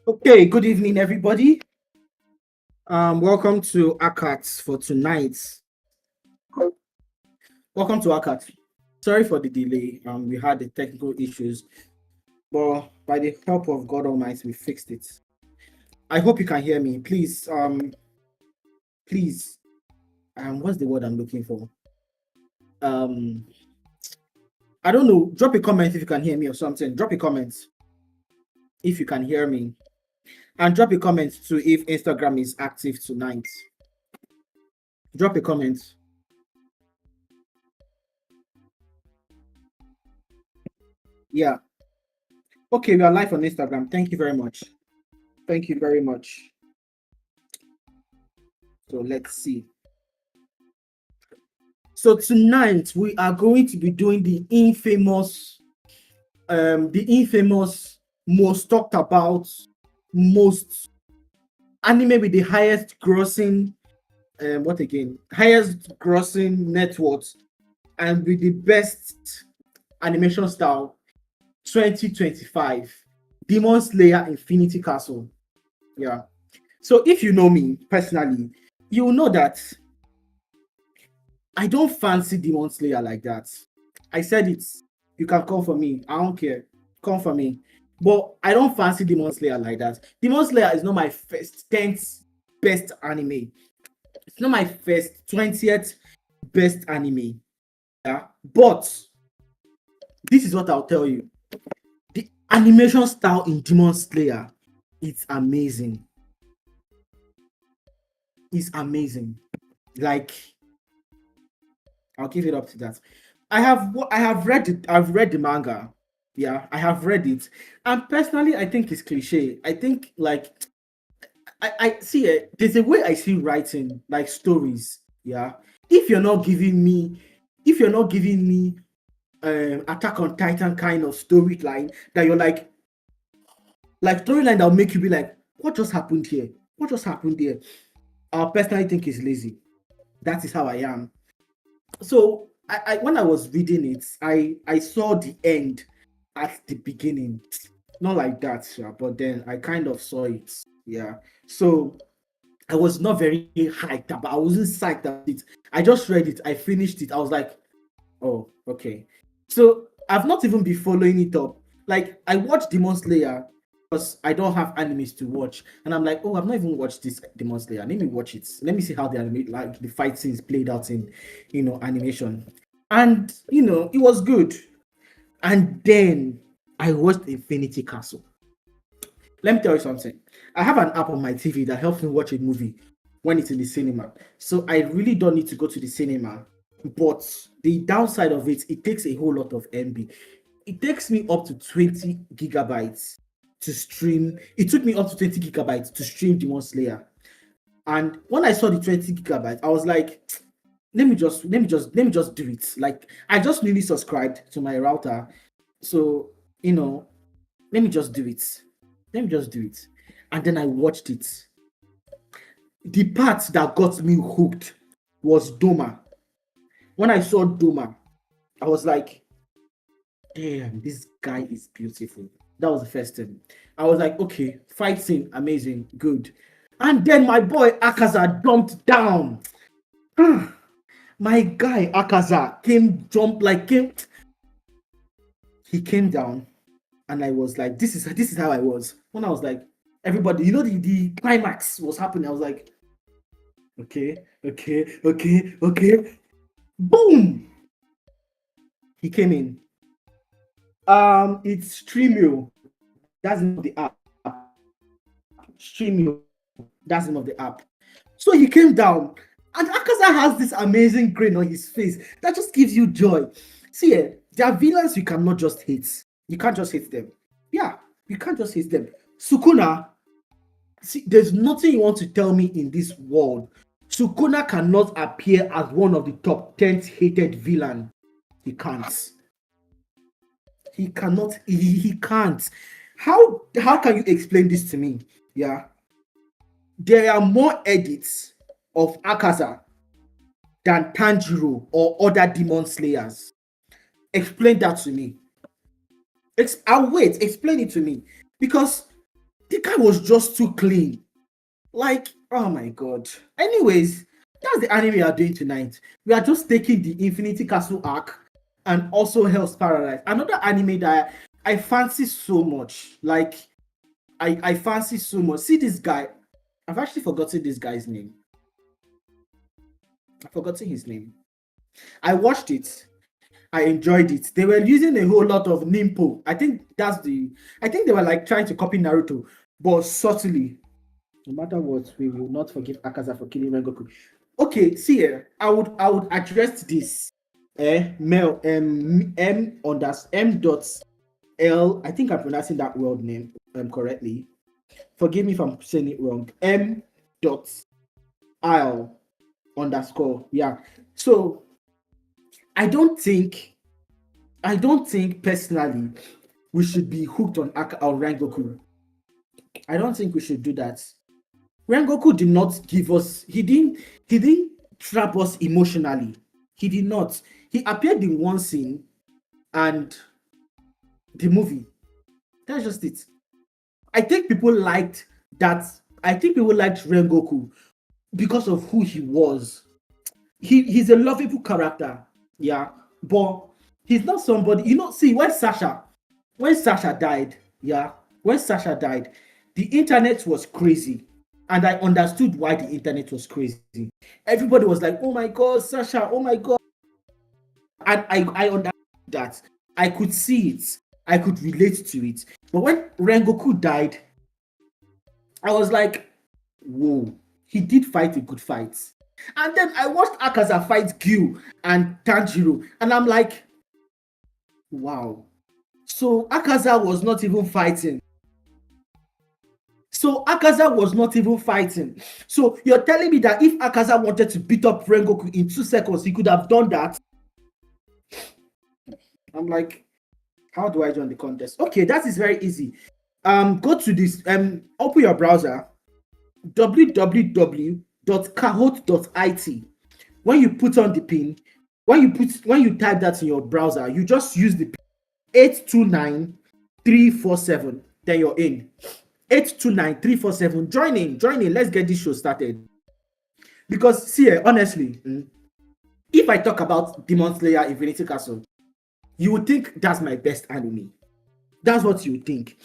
Okay, good evening, everybody. Welcome to AKAT for tonight. Welcome to AKAT. Sorry for the delay. We had the technical issues, but by the help of God Almighty, we fixed it. I hope you can hear me. Please, what's the word I'm looking for? Um, I don't know. Drop a comment if you can hear me or something. Drop a comment if you can hear me, and drop a comment too if Instagram is active tonight. Drop a comment. Yeah. Okay, we are live on Instagram. Thank you very much. Thank you very much. So let's see. So tonight we are going to be doing the infamous, most talked about, most anime with the highest grossing, highest grossing net worth, and with the best animation style, 2025, Demon Slayer Infinity Castle. Yeah. So if you know me personally, you will know that I don't fancy Demon Slayer like that. I said it. You can come for me. I don't care. Come for me. But I don't fancy Demon Slayer like that. Demon Slayer is not my first 10th best anime. It's not my first 20th best anime. Yeah. But this is what I'll tell you. The animation style in Demon Slayer, it's amazing. It's amazing. Like, I'll give it up to that. I've read the manga. Yeah, I have read it. And personally, I think it's cliche. I think like I see it. There's a way I see writing, like stories. Yeah. If you're not giving me, if you're not giving me Attack on Titan kind of storyline that you're like storyline that'll make you be like, what just happened here? What just happened there? I personally think it's lazy. That is how I am. So I when I was reading it, I saw the end at the beginning. Not like that, yeah, but then I kind of saw it. Yeah. So I was not very hyped about I wasn't psyched about it. I just read it, I finished it. I was like, oh, okay. So I've not even been following it up. Like I watched Demon Slayer because I don't have animes to watch, and I'm like, oh, I've not even watched this Demon Slayer. Let me watch it. Let me see how the anime, like the fight scenes played out in, animation, and it was good. And then I watched Infinity Castle. Let me tell you something. I have an app on my TV that helps me watch a movie when it's in the cinema. So I really don't need to go to the cinema. But the downside of it, it takes a whole lot of MB. It takes me up to 20 gigabytes to stream. It took me up to 20 gigabytes to stream Demon Slayer. And when I saw the 20 gigabytes, I was like, let me just do it. Like I just newly subscribed to my router. So, let me just do it. Let me just do it. And then I watched it. The part that got me hooked was Doma. When I saw Doma, I was like, damn, this guy is beautiful. That was the first thing. I was like, okay, fight scene, amazing, good. And then my boy Akaza jumped down. My guy Akaza he came down, and I was like, this is how I was. When I was like, everybody, the climax was happening. I was like, okay, okay, okay, okay. Boom! He came in. It's Streamio. That's the name of the app. Streamio. That's the name of the app. So he came down, and Akaza has this amazing grin on his face that just gives you joy. See, there are villains you cannot just hate. You can't just hate them. Yeah, you can't just hate them. Sukuna, see, there's nothing you want to tell me in this world. Sukuna cannot appear as one of the top 10 hated villain. He can't. He cannot. He can't. How can you explain this to me? Yeah, there are more edits of Akaza than Tanjiro or other demon slayers. Explain that to me. I'll wait. Explain it to me, because The guy was just too clean. Like, oh my god. Anyways, that's the anime we are doing tonight. We are just taking the Infinity Castle arc and also Hell's Paradise. Another anime that I fancy so much. Like, I fancy so much. See this guy. I've actually forgotten this guy's name. I've forgotten his name. I watched it. I enjoyed it. They were using a whole lot of Nimpo. I think they were like trying to copy Naruto, but subtly. No matter what, we will not forgive Akaza for killing Rengoku. Okay, see here. I would address this. Mel M dot L. I think I'm pronouncing that word name correctly. Forgive me if I'm saying it wrong. M dot L underscore. Yeah. So I don't think personally we should be hooked on Rengoku. I don't think we should do that. Rengoku did not give us, he didn't trap us emotionally. He did not. He appeared in one scene and the movie. That's just it. I think people liked that. I think people liked Rengoku because of who he was. He's a lovable character, yeah, but he's not somebody. See, when Sasha died, yeah, when Sasha died, the internet was crazy, and I understood why the internet was crazy. Everybody was like, "Oh my God, Sasha! Oh my God!" And I understood that. I could see it. I could relate to it. But when Rengoku died, I was like, "Whoa, he did fight a good fight." And then I watched Akaza fight Gyu and Tanjiro, and I'm like, wow. So Akaza was not even fighting. So you're telling me that if Akaza wanted to beat up Rengoku in 2 seconds, he could have done that? I'm like, how do I join the contest? Okay, that is very easy. Go to this, open your browser, www.kahoot.it. When you put on the pin, when you type that in your browser, you just use the pin 829347. Then you're in. 829347. Join in. Let's get this show started. Because see, honestly, if I talk about Demon Slayer Infinity Castle, you would think that's my best anime. That's what you would think.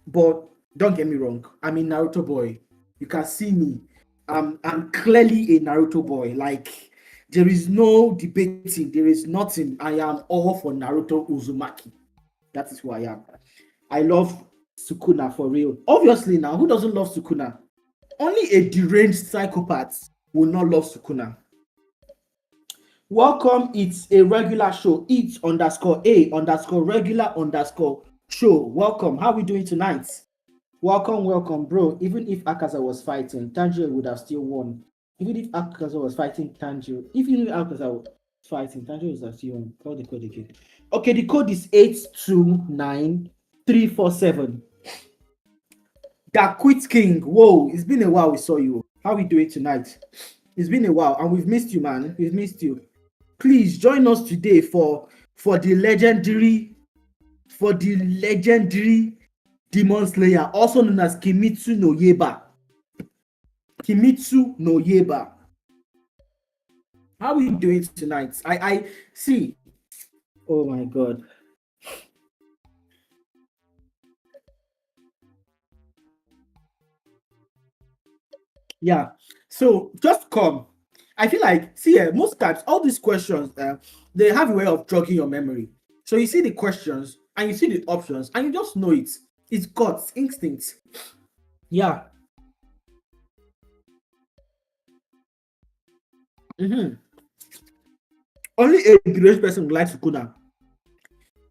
But don't get me wrong, I'm a Naruto boy. You can see me. I'm clearly a Naruto boy. Like, there is no debating. There is nothing. I am all for Naruto Uzumaki. That is who I am. I love Sukuna for real. Obviously, now, who doesn't love Sukuna? Only a deranged psychopath will not love Sukuna. Welcome, it's a regular show. It's _a_ regular _show. Welcome. How are we doing tonight? Welcome, bro. Even if Akaza was fighting, Tanjiro would have still won. Even if Akaza was fighting Tanjiro, Tanjiro would have still won. Call the code again. Okay, the code is 829347. That Quit King. Whoa, it's been a while we saw you. How are we doing tonight? It's been a while, and we've missed you, man. We've missed you. Please join us today for the legendary Demon Slayer, also known as Kimetsu no Yaiba. Kimetsu no Yaiba. How are we doing tonight? I see. Oh my God. Yeah. So just come. I feel like, see, most times all these questions, they have a way of jogging your memory. So you see the questions and you see the options and you just know it. It's God's instinct. Yeah. Mm-hmm. Only a deranged person would like Sukuna.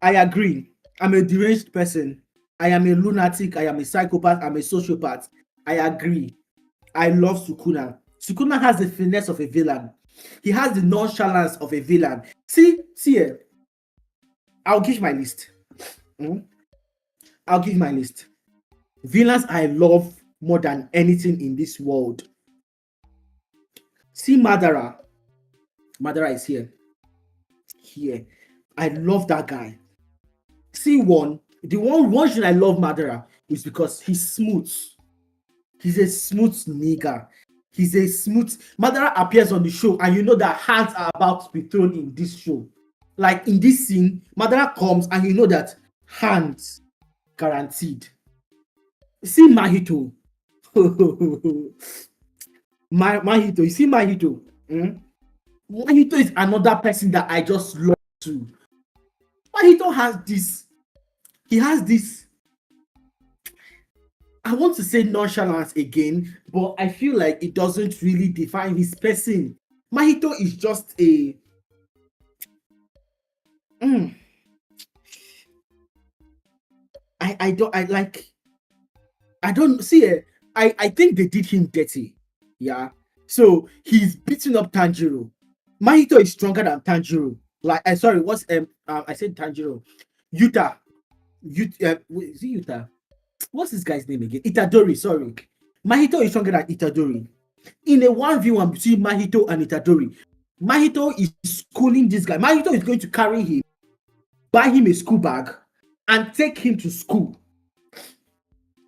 I agree. I'm a deranged person. I am a lunatic. I am a psychopath. I'm a sociopath. I agree. I love Sukuna. Sukuna has the finesse of a villain. He has the nonchalance of a villain. See here. I'll give my list. I'll give my list. Villains I love more than anything in this world. See Madara. Madara is here. I love that guy. See one. The one reason I love Madara is because he's smooth. He's a smooth nigga. He's a smooth. Madara appears on the show, and you know that hands are about to be thrown in this show. Like in this scene, Madara comes, and you know that hands guaranteed. See Mahito. Mahito. You see Mahito. Mahito is another person that I just love too. Mahito has this. He has this. I want to say nonchalance again, but I feel like it doesn't really define his person. Mahito is just a. I don't I like I don't see it. I think they did him dirty. Yeah. So he's beating up Tanjiro. Mahito is stronger than Tanjiro. Like I sorry, what's I said Tanjiro. Yuta. Is it Yuta? What's this guy's name again? Itadori, sorry. Mahito is stronger than Itadori. In a 1v1 between Mahito and Itadori, Mahito is schooling this guy. Mahito is going to carry him, buy him a school bag, and take him to school.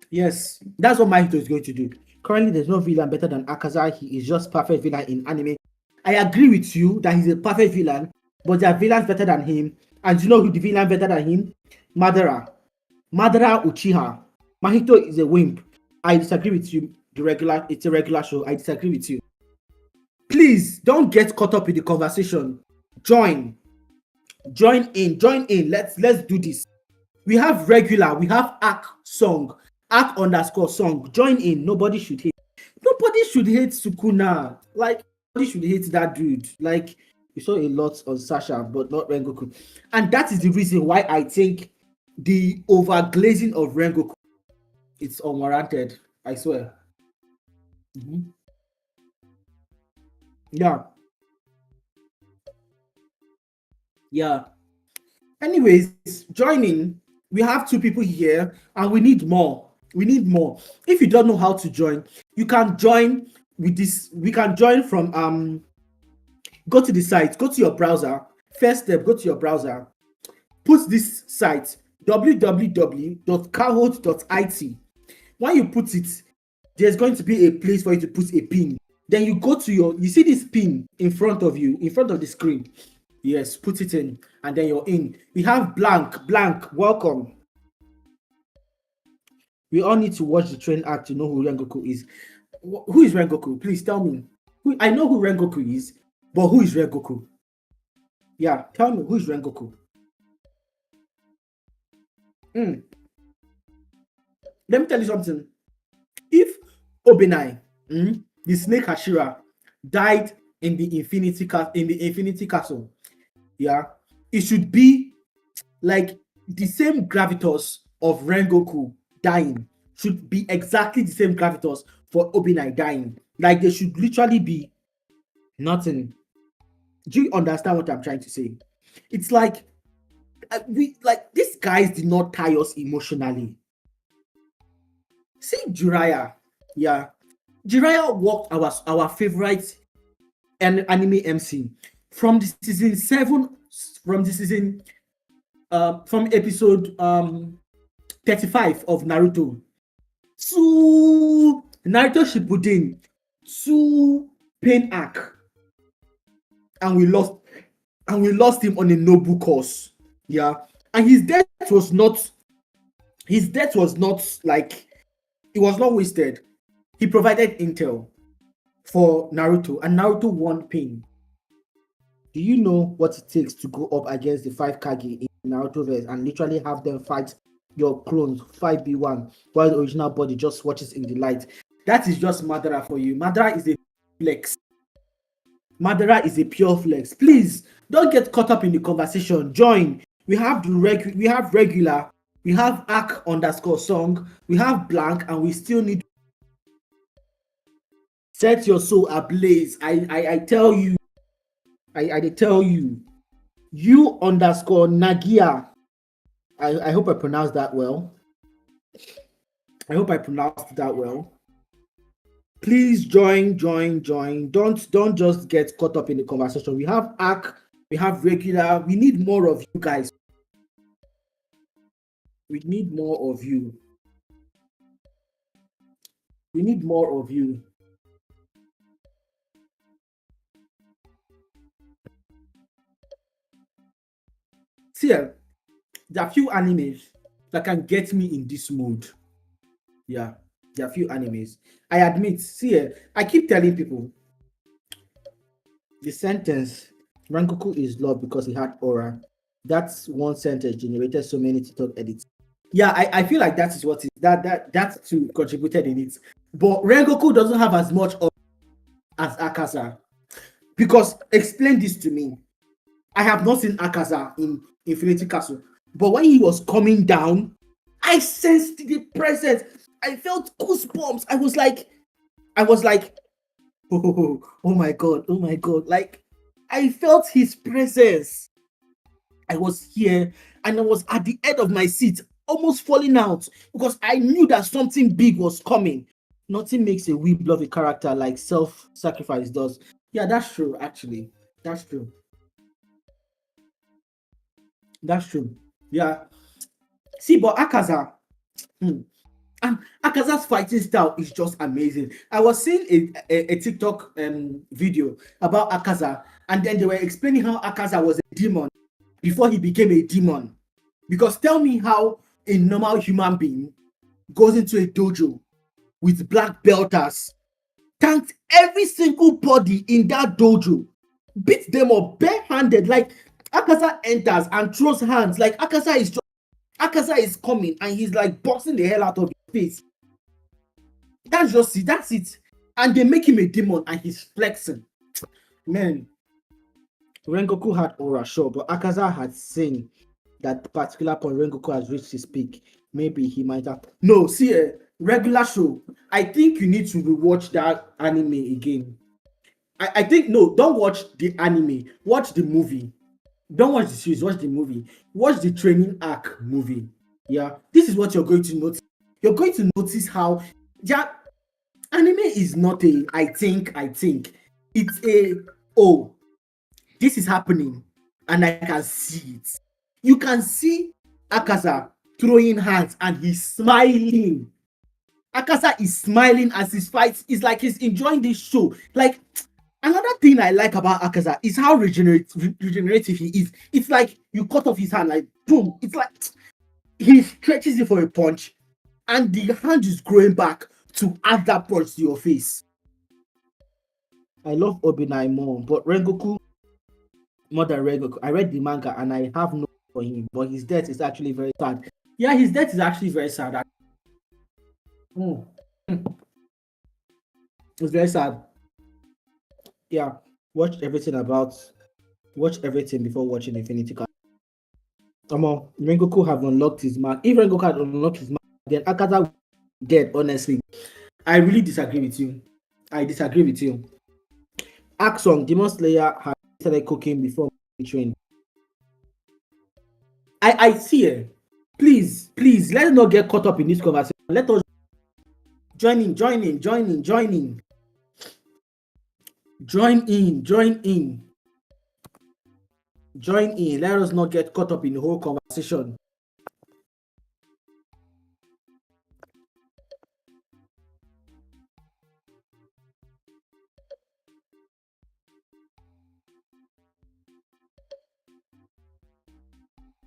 Yes, that's what Mahito is going to do. Currently, there's no villain better than Akaza. He is just perfect villain in anime. I agree with you that he's a perfect villain, but there are villains better than him. And you know who the villain better than him? Madara. Madara Uchiha. Mahito is a wimp. I disagree with you. It's a regular show. I disagree with you. Please don't get caught up in the conversation. Join in. Let's do this. We have regular. We have AKK song. Join in. Nobody should hate Sukuna. Like, nobody should hate that dude. Like, we saw a lot on Sasha, but not Rengoku. And that is the reason why I think the overglazing of Rengoku, it's unwarranted. I swear. Yeah. Anyways, joining. We have 2 people here, and we need more. If you don't know how to join, you can join with this. We can join from go to the site, go to your browser. First step, go to your browser. Put this site www.kahoot.it. When you put it, there's going to be a place for you to put a pin. Then you go to you see this pin in front of you, in front of the screen. Yes, put it in, and then you're in. We have blank, welcome. We all need to watch the train act to know who Rengoku is. Who is Rengoku? Please tell me. I know who Rengoku is, but who is Rengoku? Yeah, tell me, who is Rengoku? Let me tell you something. If Obenai, the snake Hashira, died in the Infinity Castle, yeah, it should be like the same gravitas of Rengoku dying should be exactly the same gravitas for Obenai dying. Like, there should literally be nothing. Do you understand what I'm trying to say? It's like these guys did not tie us emotionally. See Jiraiya, yeah. Jiraiya walked our favorite anime MC from the season 7, from episode 35 of Naruto to Naruto Shippuden to Pain Arc, and we lost him on a noble course. Yeah, and his death was not like, it was not wasted. He provided intel for Naruto, and Naruto won Pain. Do you know what it takes to go up against the 5 Kage in Narutoverse and literally have them fight your clones 5v1 while the original body just watches in the light? That is just Madara for you. Madara is a flex. Madara is a pure flex. Please don't get caught up in the conversation. Join. We have regular. We have AKK_song. We have blank, and we still need set your soul ablaze. I tell you. I tell you. You_Nagia. I hope I pronounced that well. Please join. Don't just get caught up in the conversation. We have AKK, we have regular. We need more of you guys. We need more of you. We need more of you. See, there are few animes that can get me in this mood. Yeah, there are few animes. I admit, see, I keep telling people the sentence Rangoku is loved because he had aura. That's one sentence generated so many TikTok edits. Yeah, I feel like that is what is that too contributed in it. But Rengoku doesn't have as much aura as Akaza. Because explain this to me. I have not seen Akaza in Infinity Castle, but when he was coming down, I sensed the presence. I felt goosebumps. I was like, oh my god, oh my god. Like, I felt his presence. I was here and I was at the edge of my seat, almost falling out because I knew that something big was coming. Nothing makes a weeb love a character like self-sacrifice does. Yeah, that's true, actually. That's true. That's true. Yeah. See, but Akaza, hmm, and Akaza's fighting style is just amazing. I was seeing a TikTok video about Akaza, and then they were explaining how Akaza was a demon before he became a demon. Because tell me how a normal human being goes into a dojo with black belters, tanked every single body in that dojo, beat them up barehanded. Like Akaza enters and throws hands. Like Akaza is coming and he's like boxing the hell out of his face. That's just it. That's it. And they make him a demon and he's flexing. Man, Rengoku had aura, sure, but Akaza had seen that particular point Rengoku has reached his peak. Maybe he might have. No, see, regular show. I think you need to rewatch that anime again. I think no, don't watch the anime. Watch the movie. Don't watch the series. Watch the movie. Watch the training arc movie. Yeah, this is what you're going to notice. You're going to notice how yeah, anime is not a. I think it's a. Oh, this is happening, and I can see it. You can see Akaza throwing hands, and he's smiling. Akaza is smiling as he fights. It's like he's enjoying this show. Like another thing I like about Akaza is how regenerative he is. It's like you cut off his hand, like boom. It's like he stretches it for a punch, and the hand is growing back to add that punch to your face. I love Obinai more, but Rengoku more than Rengoku. I read the manga and I have no for him, but his death is actually very sad. Yeah, his death is actually very sad. Mm. It's very sad. Yeah, watch everything about. Watch everything before watching Infinity. Rengoku have unlocked his mark. If Rengoku had unlocked his mark, then Akata would be dead, honestly. I really disagree with you. I disagree with you. Axon, Demon Slayer had started cooking before trained. I see it. Please, let's not get caught up in this conversation. Let us join in. Join in. Let us not get caught up in the whole conversation.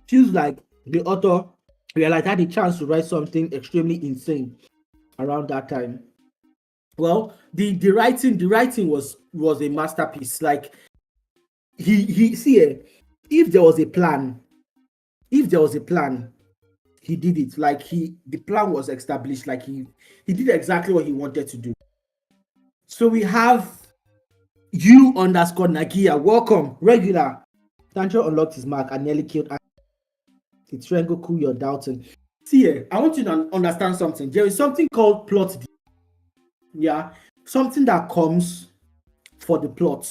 Feels like the author realized had the chance to write something extremely insane around that time. Well, the writing was a masterpiece. Like he see, if there was a plan, he did it. Like the plan was established. Like he did exactly what he wanted to do. So we have you underscore Nagia. Welcome, regular. Tanjiro unlocked his mark and nearly killed. It's Rengoku you're doubting. See, I want you to understand something. There is something called plot. Yeah, something that comes for the plot.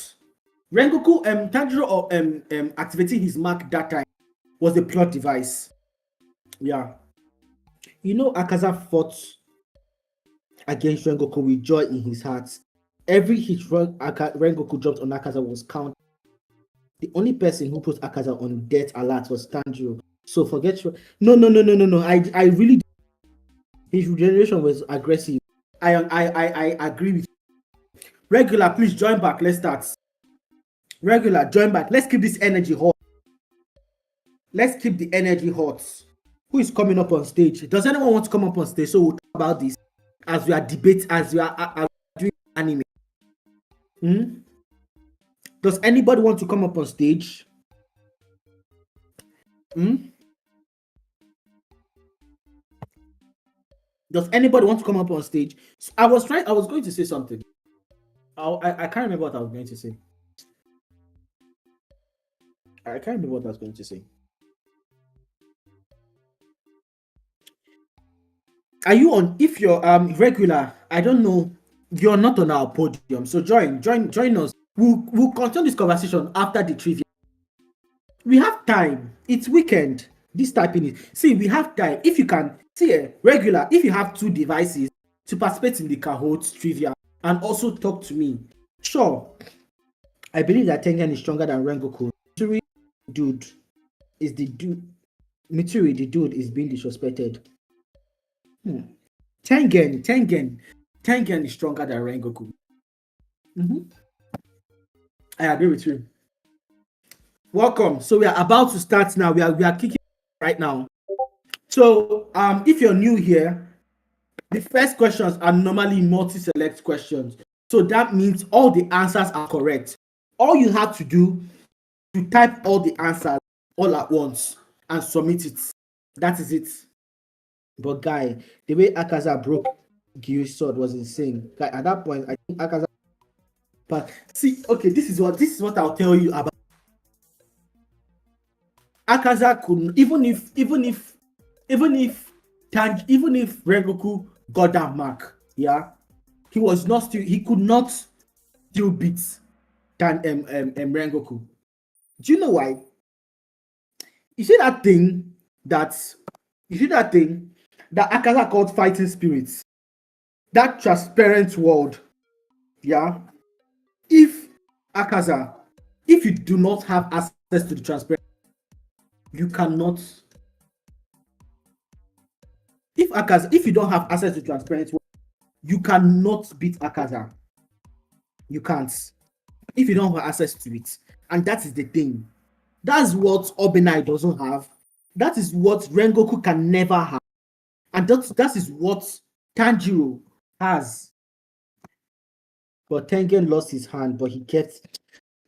Rengoku Tanjiro activating his mark that time was a plot device. Yeah. You know, Akaza fought against Rengoku with joy in his heart. Every hit Rengoku dropped on Akaza was counted. The only person who put Akaza on death alert was Tanjiro. So forget. No. I really. His regeneration was aggressive. I agree with you. Regular, please join back. Let's start. Regular, join back. Let's keep this energy hot. Let's keep the energy hot. Who is coming up on stage? Does anyone want to come up on stage so we'll talk about this as we are debate, as we are doing anime? Hmm? Does anybody want to come up on stage? Hmm? Does anybody want to come up on stage? So I was going to say something. I can't remember what I was going to say. I can't remember what I was going to say. Are you on? If you're regular, I don't know. You're not on our podium, so join us. We'll continue this conversation after the trivia. We have time. It's weekend. This typing it. See, we have time. If you can see regular, if you have two devices to participate in the Kahoot trivia and also talk to me, sure. I believe that Tengen is stronger than Rengoku. Mitsuri, dude, is the dude. Mitsuri, the dude, is being disrespected. Tengen is stronger than Rengoku. Mm-hmm. I agree with you. Welcome. So we are about to start now. We are kicking right now. So if you're new here, the first questions are normally multi-select questions. So that means all the answers are correct. All you have to do to type all the answers all at once and submit it. That is it. But guy, the way Akaza broke Gyu's sword was insane. Guy, at that point, I think Akaza. But see, okay, this is what I'll tell you about Akaza. Could even if Rengoku got that mark, yeah, he could not still beat than Rengoku. Do you know why? You see that thing that you see that thing that Akaza called fighting spirits, that transparent world, yeah. If Akaza, if you do not have access to the transparent, you cannot. If you don't have access to transparent world, you cannot beat Akaza. You can't. If you don't have access to it, and that is the thing. That's what Obenai doesn't have. That is what Rengoku can never have. And that is what Tanjiro has. But Tengen lost his hand, but he kept.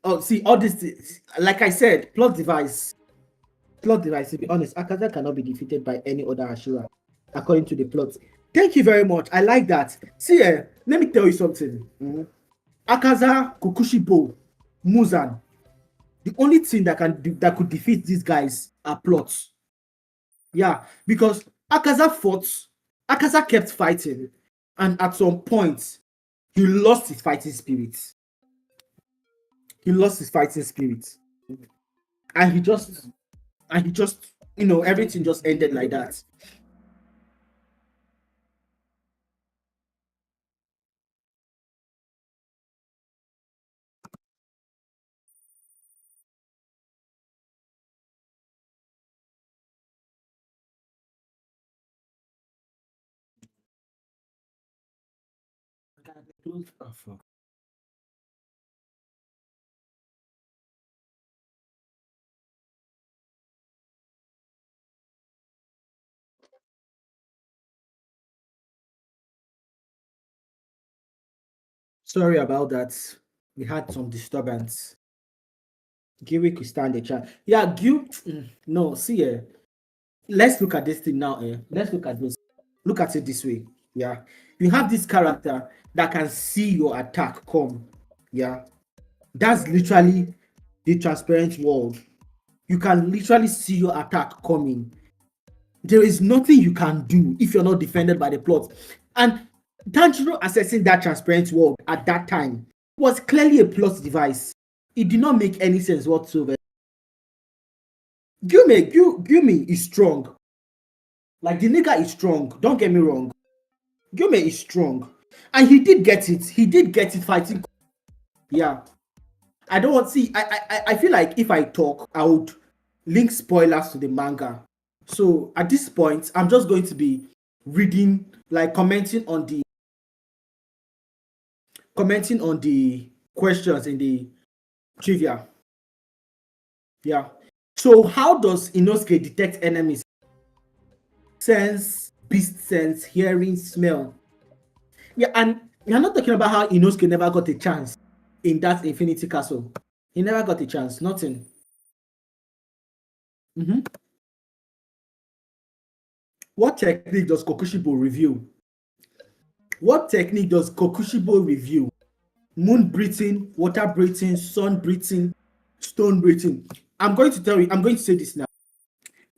Oh, see, all this, like I said, plot device. Plot device, to be honest, Akaza cannot be defeated by any other Ashura, according to the plot. Thank you very much. I like that. See, let me tell you something. Mm-hmm. Akaza, Kokushibo, Muzan. The only thing that could defeat these guys are plots. Yeah, because Akaza kept fighting, and at some point, he lost his fighting spirit. He lost his fighting spirit, and he just, everything just ended like that. Sorry about that. We had some disturbance. Giri could stand the chat. Yeah, no, see, let's look at this thing now. Let's look at this. Look at it this way. Yeah, you have this character that can see your attack come. Yeah, that's literally the transparent world. You can literally see your attack coming. There is nothing you can do if you're not defended by the plot. And Tanjiro assessing that transparent world at that time was clearly a plot device. It did not make any sense whatsoever. Gyumi is strong. Like, the nigga is strong. Don't get me wrong. Gyumi is strong. And he did get it. He did get it fighting. Yeah. I don't want to see. I feel like if I talk, I would link spoilers to the manga. So at this point, I'm just going to be reading, like commenting on the commenting on the questions in the trivia. Yeah. So how does Inosuke detect enemies? Sense, beast sense, hearing, smell. Yeah, and we are not talking about how Inosuke never got a chance in that Infinity Castle. He never got a chance. Nothing. Mhm. What technique does Kokushibo review? What technique does Kokushibo review? Moon breathing, water breathing, sun breathing, stone breathing. I'm going to tell you, I'm going to say this now.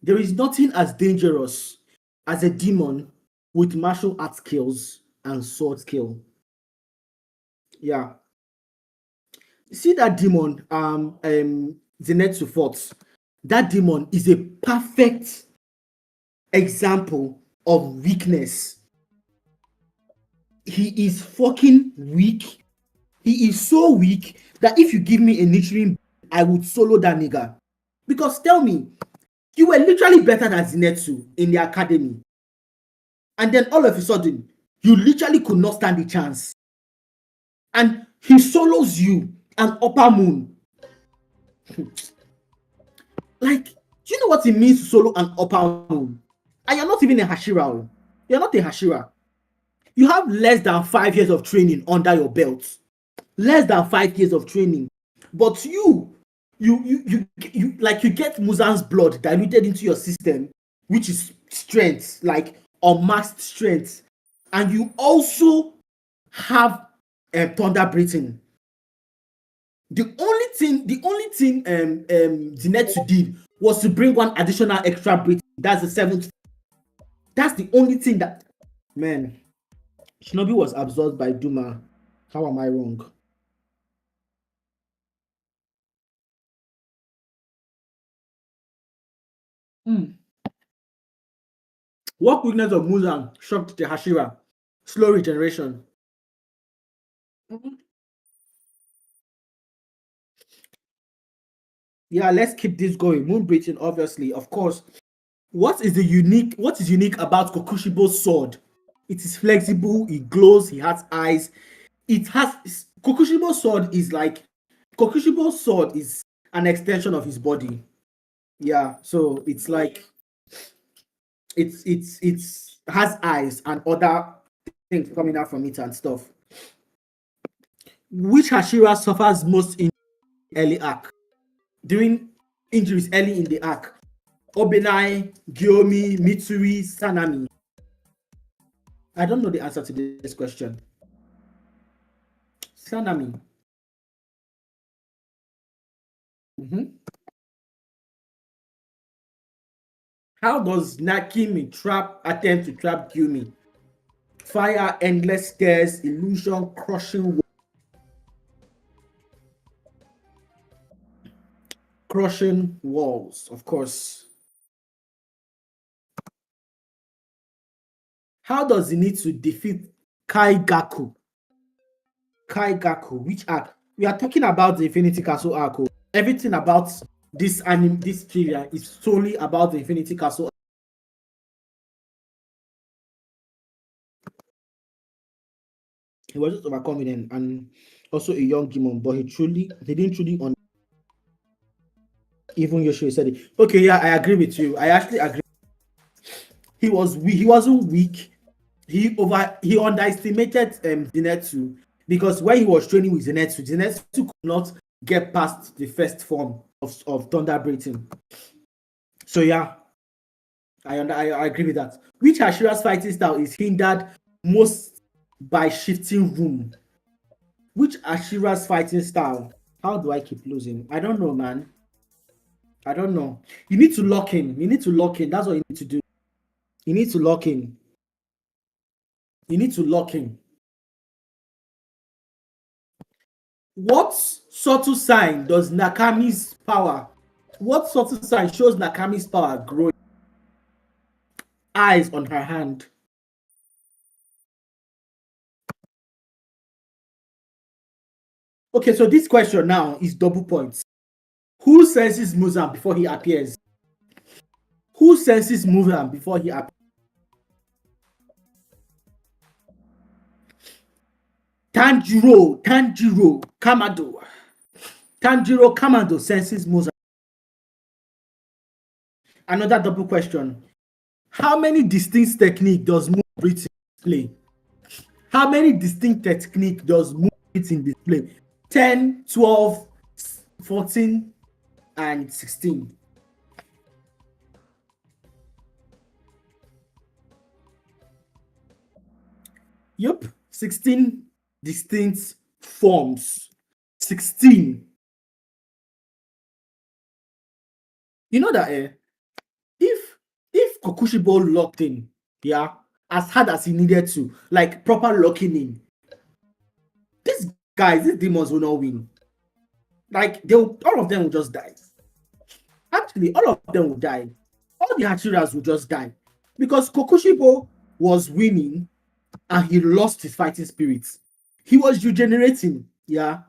There is nothing as dangerous as a demon with martial art skills and sword skill. Yeah. See that demon, Zenitsu fought. That demon is a perfect example of weakness. He is fucking weak. He is so weak that if you give me a nurturing, I would solo that nigga. Because tell me, you were literally better than Zenitsu in the academy. And then all of a sudden, you literally could not stand the chance. And he solos you an upper moon. Like, do you know what it means to solo an upper moon? And you're not even a Hashira. You're not a Hashira. You have less than 5 years of training under your belt. Less than 5 years of training. But you like you get Muzan's blood diluted into your system, which is strength, like unmasked strength. And you also have thunder breathing. The only thing Zenitsu did was to bring one additional extra breathing. That's the seventh. That's the only thing that, man. Shinobi was absorbed by Duma. How am I wrong? Hmm. What weakness of Muzan shocked the Hashira? Slow regeneration. Mhm. Yeah, let's keep this going. Moon breathing, obviously, of course. What is unique about Kokushibo's sword? It is flexible, it glows, he has eyes. It has Kokushibo's sword is like Kokushibo's sword is an extension of his body. Yeah, so it's like it's has eyes and other things coming out from it and stuff. Which Hashira suffers most in early arc? During injuries early in the arc? Obenai, Gyomi, Mitsuri, Sanami. I don't know the answer to this question. Sanami. Mhm. How does Nakimi attempt to trap Gyumi? Fire, endless stairs, illusion, crushing walls, of course. How does he need to defeat Kaigaku? Kaigaku, which arc? We are talking about the Infinity Castle arc. Oh. Everything about this trivia is solely about the Infinity Castle. He was just overconfident and also a young demon, but he didn't truly even Yoshio said it. Okay, yeah, I agree with you. I actually agree. He wasn't weak. He underestimated Zenitsu because when he was training with Zenitsu could not get past the first form of thunder breathing. So yeah, I agree with that. Which Hashira's fighting style is hindered most by shifting room? Which Ashira's fighting style? How do I keep losing? I don't know, man. I don't know. You need to lock in. You need to lock in. That's what you need to do. You need to lock in. You need to lock in. What subtle sign does Nakami's power? What subtle sign shows Nakami's power growing? Eyes on her hand. Okay, so this question now is double points. Who senses Muzan before he appears? Who senses Muzan before he appears? Kamado. Tanjiro Kamado senses Muzan. Another double question. How many distinct technique does Mu breathing display? How many distinct technique does Mu breathing display? 10, 12, 14, and 16. Yep, 16 distinct forms. 16. You know that if Kokushibo locked in, yeah, as hard as he needed to, like proper locking in, these demons will not win. Like all of them will just die. Actually, all of them will die. All the Hachiras will just die because Kokushibo was winning and he lost his fighting spirit. He was regenerating, yeah.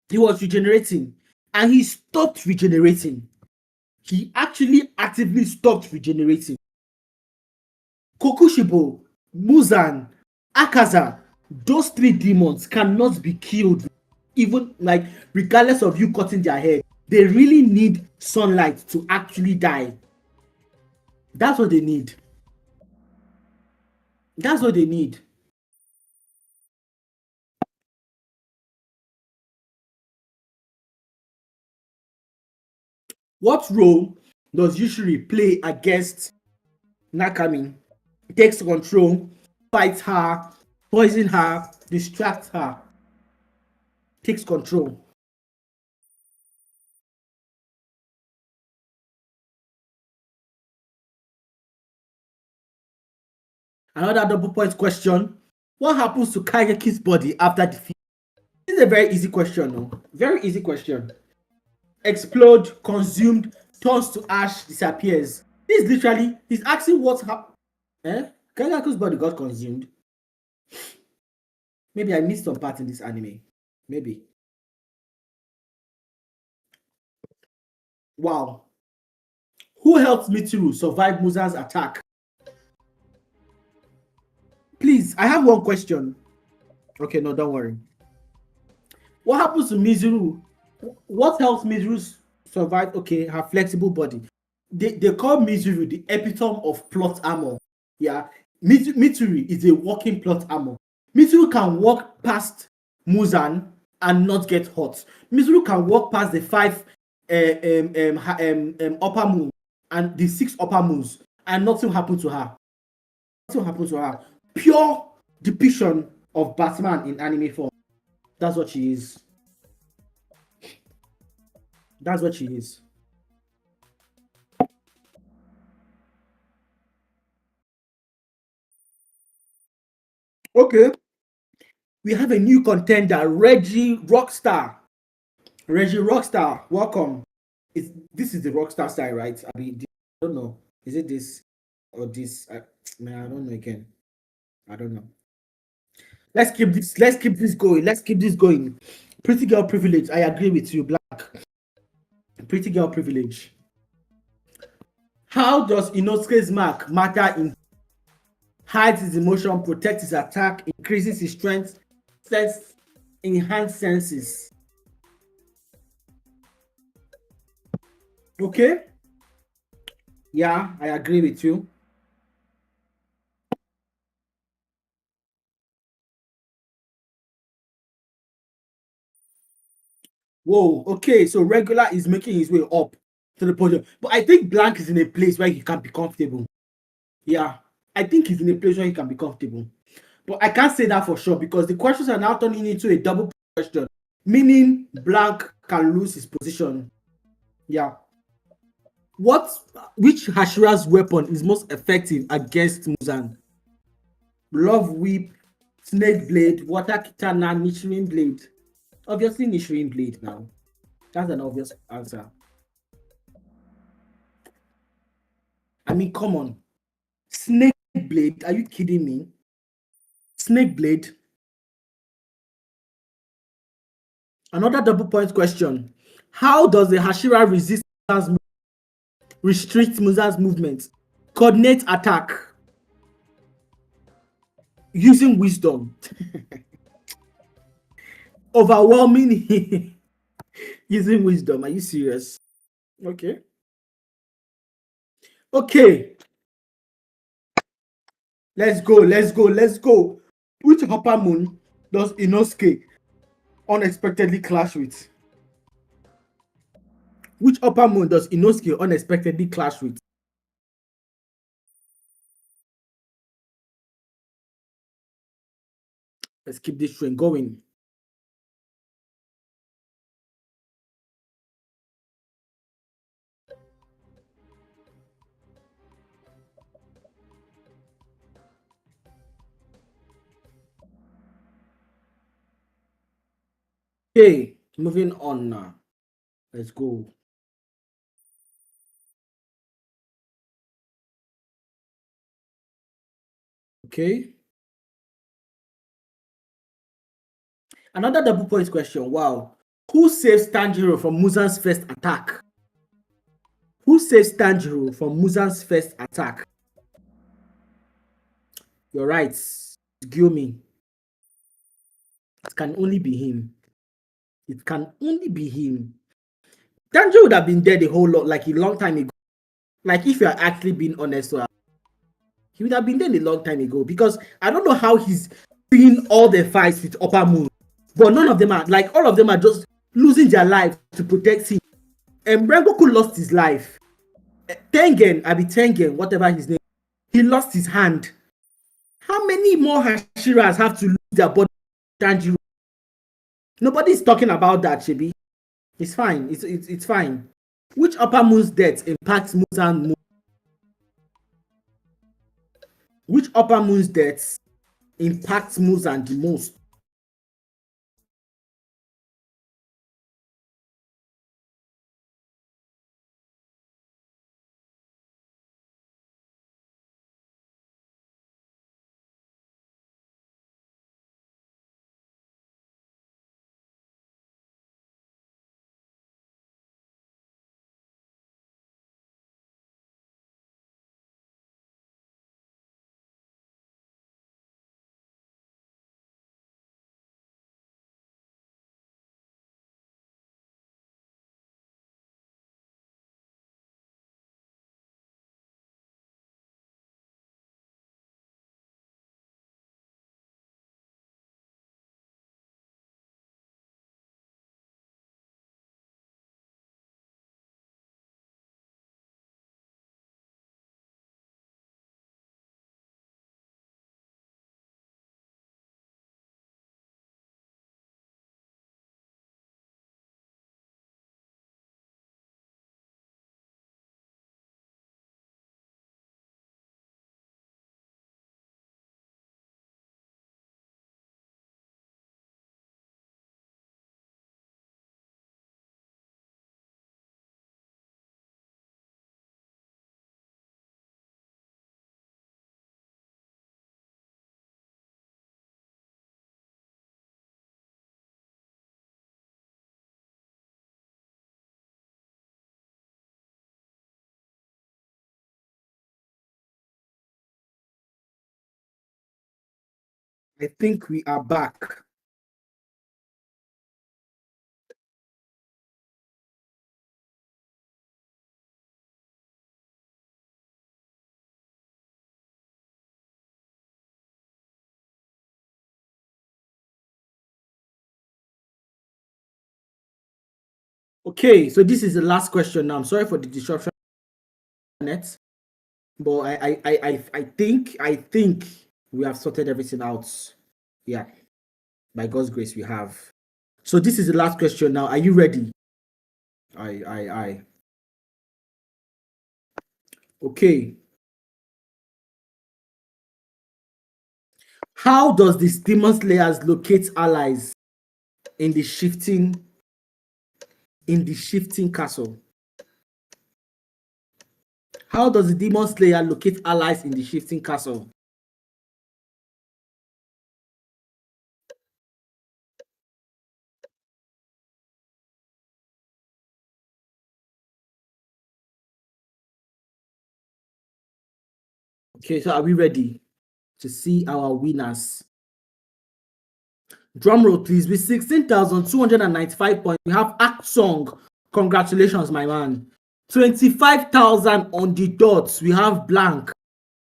He was regenerating and he stopped regenerating. He actually actively stopped regenerating. Kokushibo, Muzan, Akaza, those three demons cannot be killed, even like regardless of you cutting their head. They really need sunlight to actually die. That's what they need. That's what they need. What role does Yusuri play against Nakami? Takes control, fights her, poison her, distracts her, takes control. Another double point question. What happens to Kageki's body after defeat? This is a very easy question, no? Very easy question. Explode, consumed, turns to ash, disappears. This is literally, he's asking what happened. Kageki's body got consumed. Maybe I missed some part in this anime. Maybe. Wow. Who helped Mitsuru survive Muzan's attack? Please, I have one question. Okay, no, don't worry. What happens to Mizuru? What helps Mizuru survive? Okay, her flexible body. They call Mizuru the epitome of plot armor. Yeah, Mitsuru is a walking plot armor. Mizuru can walk past Muzan and not get hurt. Mizuru can walk past the five upper moon and the six upper moons and nothing happened to her. Nothing happened to her. Pure depiction of Batman in anime form. That's what she is. That's what she is. Okay. We have a new contender, Reggie Rockstar. Reggie Rockstar, welcome. This is the Rockstar style, right? I don't know. Is it this or this? Man, I don't know again. I don't know. Let's keep this. Let's keep this going. Let's keep this going. Pretty girl privilege. I agree with you, Black. Pretty girl privilege. How does Inosuke's mark matter in hides his emotion, protects his attack, increases his strength, sets enhanced senses? Okay. Yeah, I agree with you. Whoa, okay, so regular is making his way up to the podium. But I think Blank is in a place where he can be comfortable. Yeah, I think he's in a place where he can be comfortable. But I can't say that for sure because the questions are now turning into a double question, meaning Blank can lose his position. Yeah. Which Hashira's weapon is most effective against Muzan? Love Whip, Snake Blade, Water Kitana, Nichirin Blade. Obviously, Nichirin Blade now. That's an obvious answer. I mean, come on. Snake Blade? Are you kidding me? Snake Blade? Another double point question. How does the Hashira restrict Muzan's movement? Coordinate attack. Using wisdom. Overwhelming using wisdom. Are you serious? Okay. Okay. Let's go. Let's go. Let's go. Which upper moon does Inosuke unexpectedly clash with? Which upper moon does Inosuke unexpectedly clash with? Let's keep this train going. Okay, moving on now. Let's go. Okay. Another double point question. Wow. Who saves Tanjiro from Muzan's first attack? Who saves Tanjiro from Muzan's first attack? You're right. Gyumi. It can only be him. It can only be him. Tanjiro would have been dead a whole lot, like a long time ago. Like if you are actually being honest, he would have been dead a long time ago. Because I don't know how he's seeing all the fights with Upper Moon, but none of them are like all of them are just losing their lives to protect him. And Rengoku lost his life. Tengen, whatever his name, he lost his hand. How many more Hashiras have to lose their body? Tanjiro. Nobody's talking about that, Chibi. It's fine. It's fine. Which Upper Moon's death impacts Muzan Moon? Which Upper Moon's death impacts Muzan the most? I think we are back. Okay, so this is the last question now. I'm sorry for the disruption, net, but I think we have sorted everything out. Yeah, by God's grace, we have. So this is the last question now. Are you ready? I. Okay. How does the Demon Slayers locate allies in the shifting castle? How does the Demon Slayer locate allies in the shifting castle? Okay, so are we ready to see our winners? Drum roll, please. With 16,295 points, we have Act Song. Congratulations, my man. 25,000 on the dots, we have Blank.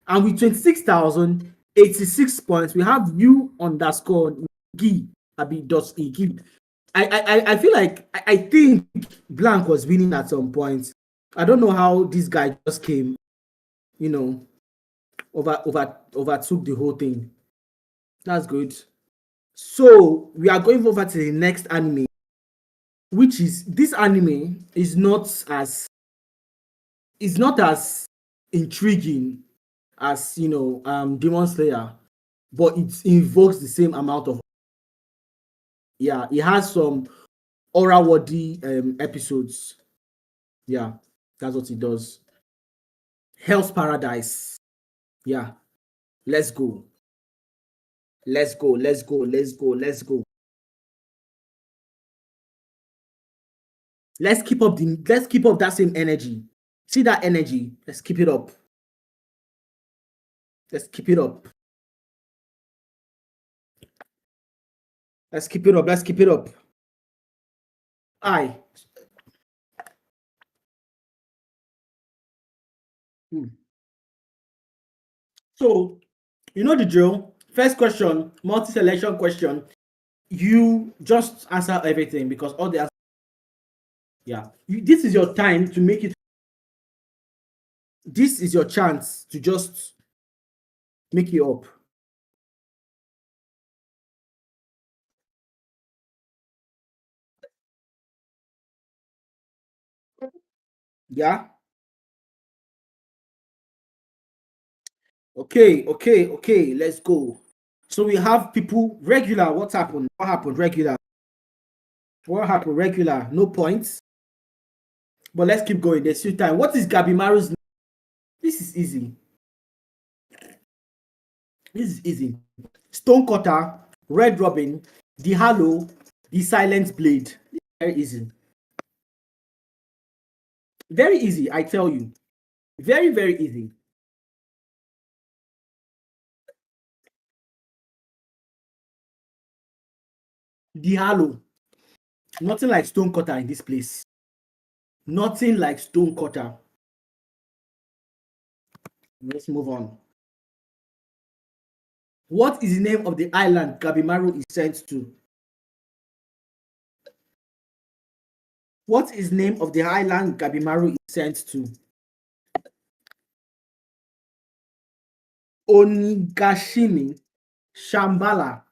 And with 26,086 points, we have you underscore Gi. Abi dot Gi. I feel like I think Blank was winning at some point. I don't know how this guy just came, you know, overtook the whole thing. That's good. So we are going over to the next anime, which is this anime is not as intriguing as Demon Slayer, but it invokes the same amount of, yeah, it has some aura worthy episodes. Yeah, that's what it does. Hell's Paradise. Yeah, let's go. Let's go. Let's go. Let's go. Let's go. Let's keep up that same energy. See that energy? Let's keep it up. Let's keep it up. Let's keep it up. Let's keep it up. Aye. Hmm. So, you know the drill. First question, multi-selection question. You just answer everything because all the yeah. This is your time to make it. This is your chance to just make it up. Yeah. Okay. Okay. Okay. Let's go. So we have people regular. What happened? What happened? Regular. What happened? Regular. No points. But let's keep going. There's still time. What is Gabimaru's name? This is easy. This is easy. Stonecutter, Red Robin, the Hallow, the Silent Blade. Very easy. Very easy, I tell you. Very, very easy. The Hallow. Nothing like Stonecutter in this place. Nothing like Stonecutter. Let's move on. What is the name of the island Gabimaru is sent to? What is the name of the island Gabimaru is sent to? Onigashimi, Shambhala,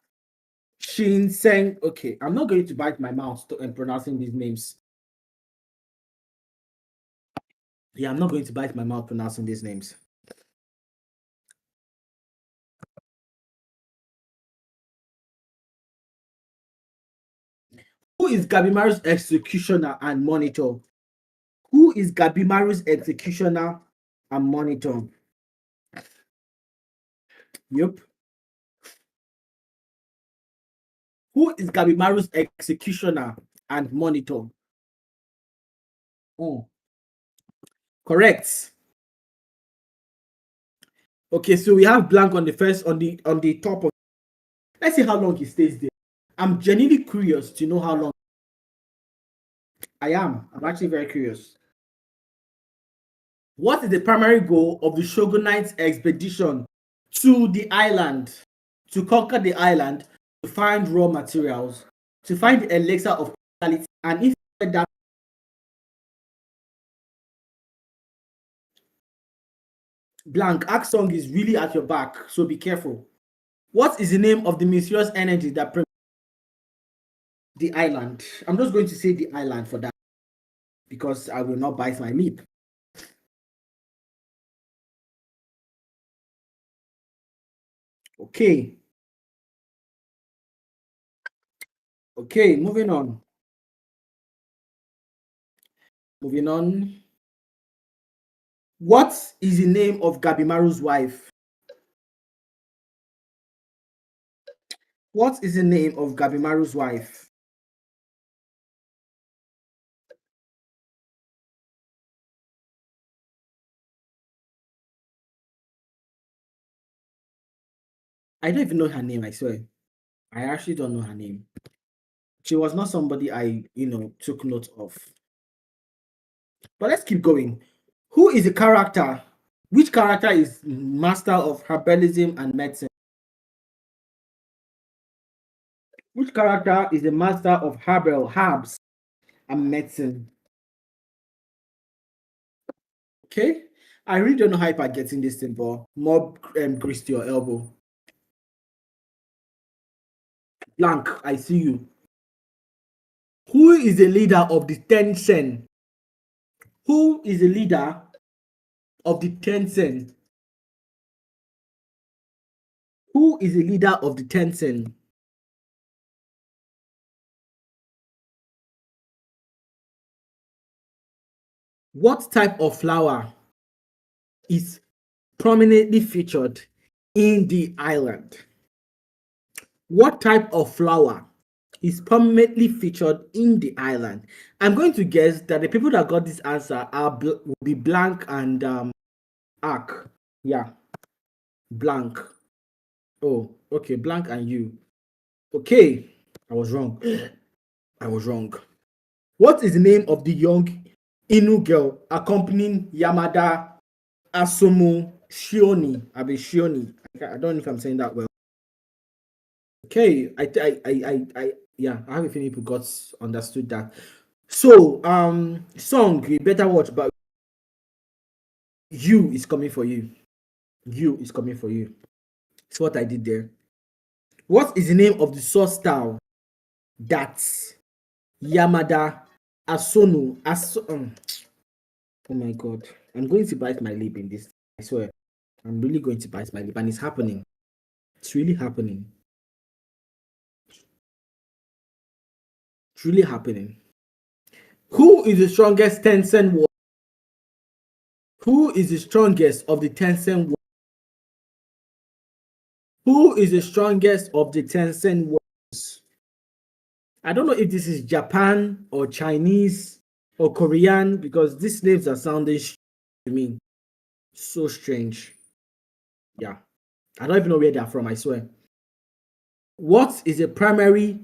Shinseng. Okay, I'm not going to bite my mouth and pronouncing these names. Yeah, I'm not going to bite my mouth pronouncing these names. Who is Gabimaru's executioner and monitor? Who is Gabimaru's executioner and monitor? Yep. Who is Gabimaru's executioner and monitor? Oh, correct. Okay, so we have Blank on the first on the top of. Let's see how long he stays there. I'm genuinely curious to know how long. I am. I'm actually very curious. What is the primary goal of the Shogunate expedition to the island? To conquer the island, to find raw materials, to find the elixir of immortality, and if that Blank Axong is really at your back, so be careful. What is the name of the mysterious energy that the island? I'm just going to say the island for that because I will not bite my lip. Okay. Okay, moving on. Moving on. What is the name of Gabimaru's wife? What is the name of Gabimaru's wife? I don't even know her name, I swear. I actually don't know her name. She was not somebody I, took note of. But let's keep going. Who is the character? Which character is master of herbalism and medicine? Which character is the master of herbs and medicine? Okay. I really don't know how I'm getting this thing, but more grease to your elbow. Blank, I see you. Who is the leader of the Tencent? Who is the leader of the Tencent? Who is the leader of the Tencent? What type of flower is prominently featured in the island? What type of flower is prominently featured in the island? I'm going to guess that the people that got this answer will be Blank and Ark. Yeah, Blank. Oh, okay, Blank and you. Okay, I was wrong. I was wrong. What is the name of the young Inu girl accompanying Yamada Asomu Shioni? Shioni. I don't know if I'm saying that well. Okay, yeah, I have a feeling people got understood that. So, song you better watch, but you is coming for you. You is coming for you. It's what I did there. What is the name of the source style that Yamada Asonu oh my god, I'm going to bite my lip in this. I swear, I'm really going to bite my lip, and it's happening. It's really happening. It's really happening. Who is the strongest Tencent warrior? Who is the strongest of the Tencent warriors? Who is the strongest of the Tencent warriors? I don't know if this is Japan or Chinese or Korean, because these names are sounding to me so strange. Yeah, I don't even know where they're from, I swear. What is the primary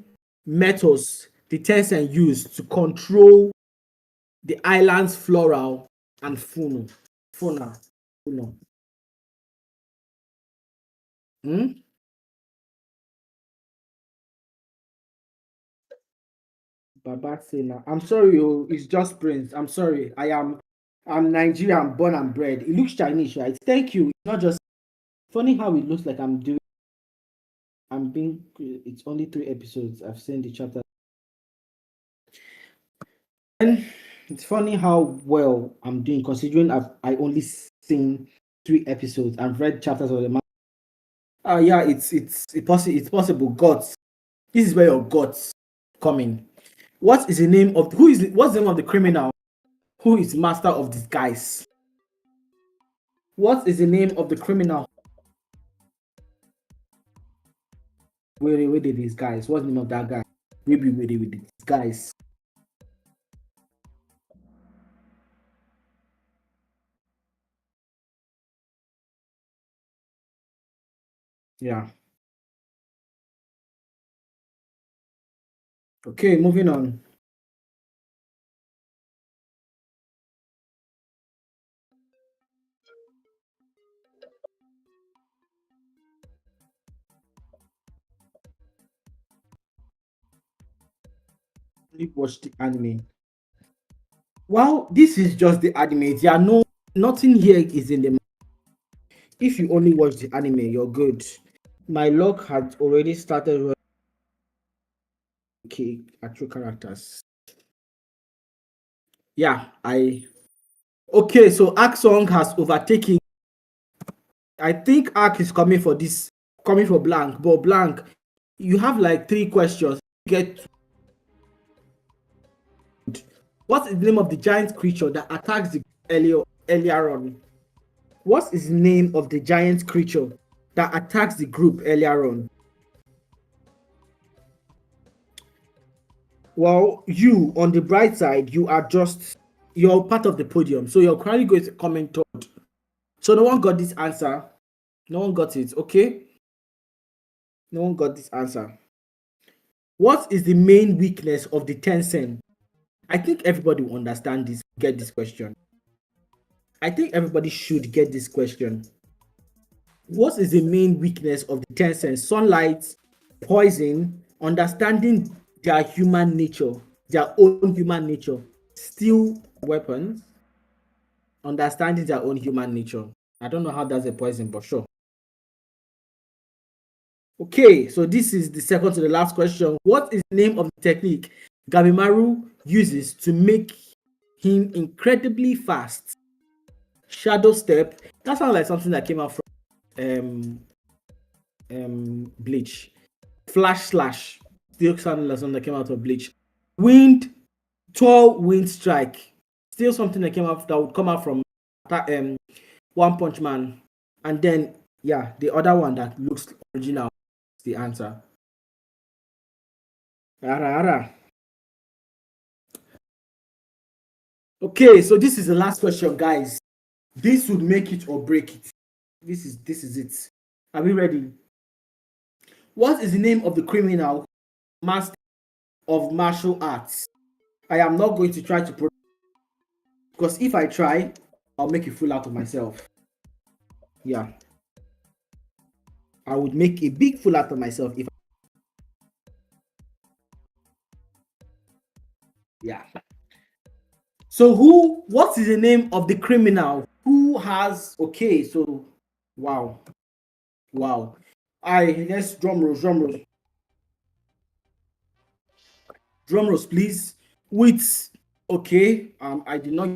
methods the Tencent use to control the island's flora and fauna? Hmm? Baba Sena. I'm sorry, it's just Prince. I'm sorry. I'm Nigerian, born and bred. It looks Chinese, right? Thank you. It's not just funny how it looks like I'm being it's only 3 episodes. I've seen the chapter. And it's funny how well I'm doing considering I only seen 3 episodes and read chapters of the man. Yeah, it's possible. Gods. This is where your gods come in. What is the name of what's the name of the criminal who is master of disguise? What is the name of the criminal? Where did these guys? What's the name of that guy? Maybe where with these guys. Yeah. Okay, moving on. Only watch the anime. Well, this is just the anime. There are nothing here is in the. If you only watch the anime, you're good. My luck had already started. Okay, actual characters. Yeah, okay. So Ark Song has overtaken. I think Ark is coming for this, coming for Blank, but Blank, you have like 3 questions. Get what is the name of the giant creature that attacks the earlier on? What is the name of the giant creature that attacks the group earlier on? Well, you on the bright side, you're part of the podium, so you're currently going to comment third. So no one got this answer. No one got it. Okay, no one got this answer. What is the main weakness of the Tencent? I think everybody will understand this, get this question. I think everybody should get this question. What is the main weakness of the Tencent? Sunlight, poison, understanding their human nature, their own human nature, steal weapons, understanding their own human nature. I don't know how that's a poison, but sure. Okay, so this is the second to the last question. What is the name of the technique Gabimaru uses to make him incredibly fast? Shadow step. That sounds like something that came out from Bleach. Flash slash. Still sounding like something that came out of Bleach. Wind, tall wind strike. Still something that came out that would come out from One Punch Man. And then yeah, the other one that looks original is the answer. Ara, ara. Okay, so this is the last question, guys. This would make it or break it. This is it. Are we ready? What is the name of the criminal master of martial arts? I am not going to try to because if I try, I'll make a fool out of myself. Yeah. I would make a big fool out of myself if yeah. So what is the name of the criminal who has okay, so wow. Wow. Let's drum rolls, drum rolls. Drum rolls, please. With okay, I did not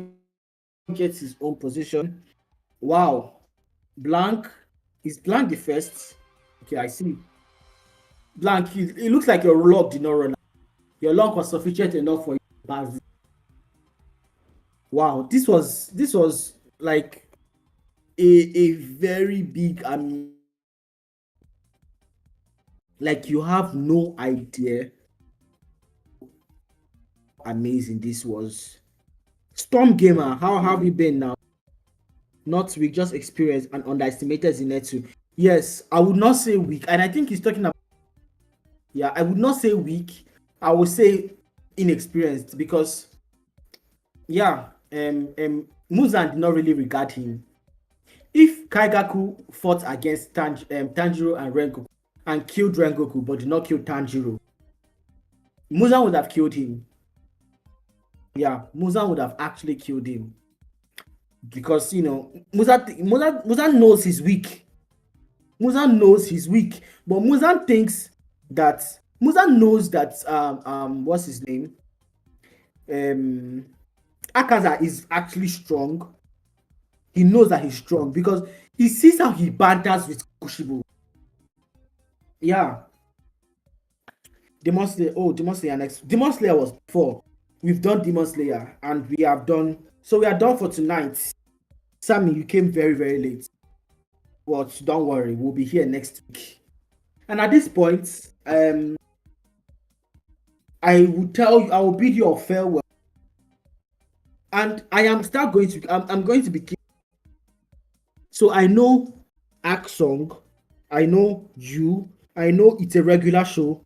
get his own position. Wow. Blank. Is Blank the first? Okay, I see. Blank, it looks like your luck did not run out. Your luck was sufficient enough for you to pass. Wow, this was like a very big like you have no idea amazing this was. Storm Gamer, how have you been now? Not weak, just experienced and underestimated Zinetsu. Yes, I would not say weak, and I think he's talking about yeah, I would not say weak, I would say inexperienced because yeah, Muzan did not really regard him. If Kaigaku fought against Tanjiro and Rengoku and killed Rengoku but did not kill Tanjiro, Muzan would have killed him. Yeah, Muzan would have actually killed him because you know Muzan knows he's weak. Muzan knows he's weak, but Muzan thinks that Muzan knows that what's his name? Akaza is actually strong. He knows that he's strong because he sees how he banters with Kushibo. Yeah. Demon Slayer. Oh, Demon Slayer next. Demon Slayer was before. We've done Demon Slayer and we have done. So we are done for tonight. Sammy, you came very, very late. But don't worry, we'll be here next week. And at this point, I will tell you, I will bid you a farewell. And I am start going to, I'm going to be. So I know Act Song, I know you, I know it's a regular show.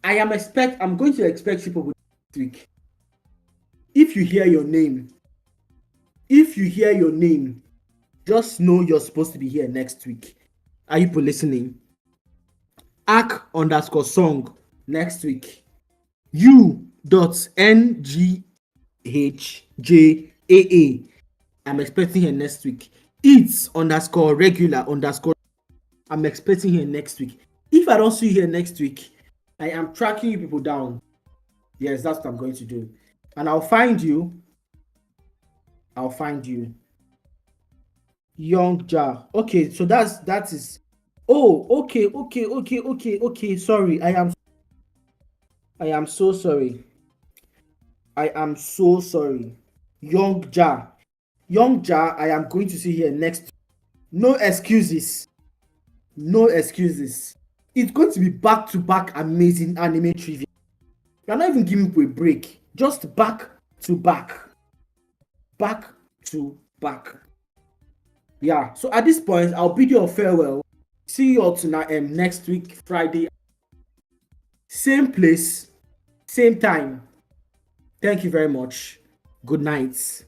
I'm going to expect people next week. If you hear your name, just know you're supposed to be here next week. Are you listening? Ak_song next week. U.NGHJAA. I'm expecting her next week. It's_regular_. I'm expecting her next week. If I don't see you here next week, I am tracking you people down. Yes, that's what I'm going to do. And I'll find you. Young Ja. Okay, so that is. Oh, okay. Sorry, I am so sorry. Young Ja, I am going to see here next. No excuses. It's going to be back to back amazing anime trivia. You're not even giving me a break. Just back to back. Yeah, so at this point, I'll bid you a farewell. See you all tonight next week, Friday. same place, same time. Thank you very much. Good night.